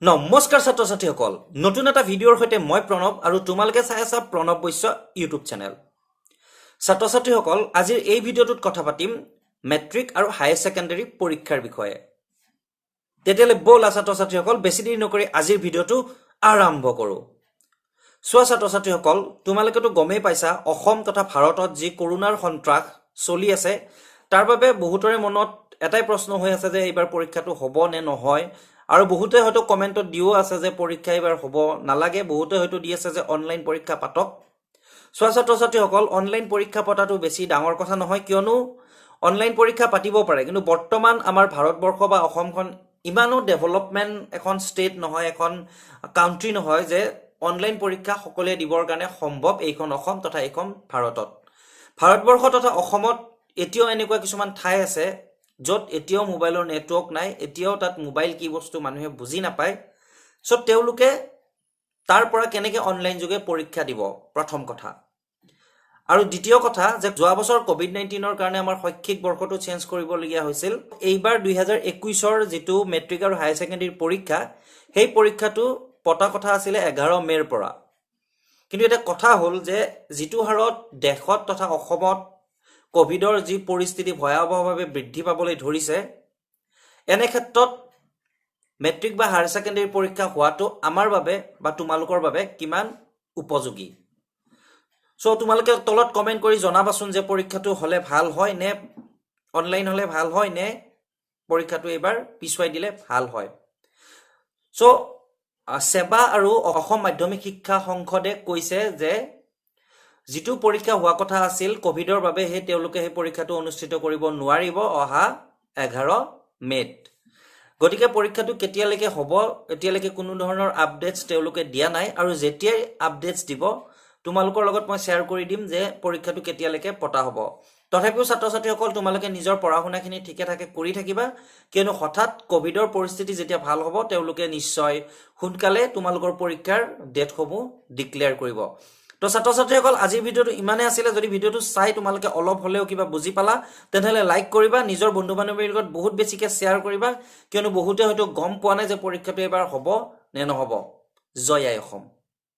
নমস্কাৰ ছাত্ৰ ছাত্ৰীসকল নতুন এটা ভিডিঅ'ৰ সৈতে মই প্ৰণৱ আৰু তোমালোকে চাই আছা প্ৰণৱ বৈশ্য ইউটিউব চেনেল ছাত্ৰ ছাত্ৰীসকল আজিৰ এই ভিডিঅ'টোত কথা পাতিম মেট্ৰিক আৰু হায়াৰ সেকেন্ডাৰী পৰীক্ষাৰ বিষয়ে তেতিয়ালে বলা ছাত্ৰ ছাত্ৰীসকল বেছি দেৰি নকৰি আজিৰ ভিডিঅ'টো আৰম্ভ কৰো সোৱা ছাত্ৰ ছাত্ৰীসকল তোমালোকেতো গমেই পাইছা অসম তথা ভাৰতত যি কৰোনাৰ সন্ত্ৰাস চলি আছে তাৰ বাবে বহুতৰে মনত এটাই প্ৰশ্ন হৈ আছে যে এইবাৰ পৰীক্ষাটো হ'ব নে নহয় আৰু বহুতে হয়তো কমেন্টত দিও আছে যে পৰীক্ষা এবাৰ হ'ব নালাগে বহুতে হয়তো দি আছে যে অনলাইন পৰীক্ষা পাতক ছাত্ৰ ছাত্ৰীসকল অনলাইন পৰীক্ষা পতাটো বেছি ডাঙৰ কথা নহয় কিয়নো অনলাইন পৰীক্ষা পাতিব পাৰে কিন্তু বৰ্তমান আমাৰ ভাৰতবৰ্ষ বা অসমখন ইমানো ডেভেলপমেন্ট এখন ষ্টেট নহয় এখন কান্ট্ৰি নহয় যে অনলাইন পৰীক্ষা সকলোৱে দিবৰ কাৰণে সম্ভৱ এইখন অসম তথা এইখন ভাৰতবৰ্ষ তথা অসমত এতিয়াও এনেকুৱা কিছুমান ঠাই আছে যত এতিয়াও মোবাইলৰ নেটৱৰ্ক নাই এতিয়াও তাত মোবাইল কি বস্তু মানুহে বুজি নাপায় সো তেওঁলোকে তাৰ পৰা কেনেকৈ অনলাইন যোগে পৰীক্ষা দিব প্ৰথম কথা আৰু দ্বিতীয় কথা যে যোৱা বছৰ কোভিড-19ৰ কাৰণে আমাৰ শৈক্ষিক বৰ্ষটো চেঞ্জ কৰিবলগীয়া হৈছিল এইবাৰ 2021ৰ যেটো মেট্ৰিক আৰু হায়াৰ সেকেন্ডাৰীৰ পৰীক্ষা সেই পৰীক্ষাটো পতা কথা আছিল 11 মেৰ পৰা কিন্তু এটা কথা হ'ল যে যেটো হাৰত দেশত তথা অসমত কোভিডৰ যি পৰিস্থিতি ভয়াবহভাৱে বৃদ্ধি পাবলৈ ধৰিছে এনে ক্ষেত্ৰত মেট্ৰিক বা হায়াৰ সেকেন্ডাৰী পৰীক্ষা হোৱাটো আমাৰ বাবে বা তোমালোকৰ বাবে কিমান উপযোগী সো তোমালোকে তলত কমেন্ট কৰি জনাবাচোন যে পৰীক্ষাটো হলে ভাল হয় নে অনলাইন হলে ভাল হয় নে পৰীক্ষাটো এবাৰ পিছুৱাই দিলে ভাল হয় সো সেবা আৰু অসম মাধ্যমিক শিক্ষা সংসদে কৈছে যে যেটো পৰীক্ষা হোৱা কথা আছিল কোভিডৰ বাবে হে তেওঁলোকে হে পৰীক্ষাটো অনুষ্ঠিত কৰিব নোৱাৰিব অহা 11 মেত গতিকে পৰীক্ষাটো কেতিয়ালৈকে হ'ব এতিয়ালৈকে কোনো ধৰণৰ আপডেটস তেওঁলোকে দিয়া নাই আৰু যেতিয়াই আপডেটস দিব তোমালোকৰ লগত মই শেয়াৰ কৰি দিম যে পৰীক্ষাটো কেতিয়ালৈকে পতা হ'ব তথাপিও ছাত্ৰ ছাত্ৰীসকল তোমালোকে নিজৰ পঢ়াশুনাখিনি ঠিকে থাকে কৰি থাকিবা কিয়নো হঠাৎ কোভিডৰ পৰিস্থিতি যেতিয়া ভাল হ'ব তেওঁলোকে নিশ্চয় সোনকালে তোমালোকৰ পৰীক্ষাৰ ডেটসমূহ ডিক্লেয়াৰ কৰিব তো ছাত্ৰ ছাত্ৰীসকল আজিৰ ভিডিঅটো ইমানে আছিল যদি ভিডিঅটো চাই তোমালোকে অলপ হলেও কিবা বুজি পালা তেনহলে লাইক কৰিবা নিজৰ বন্ধু বান্ধৱীৰ লগত বহুত বেছিকে শেয়াৰ কৰিবা কিয়নো বহুতে হয়তো গম পোৱা নাই যে পৰীক্ষাটো এবাৰ হ'ব নে নহ'ব জয় আই অসম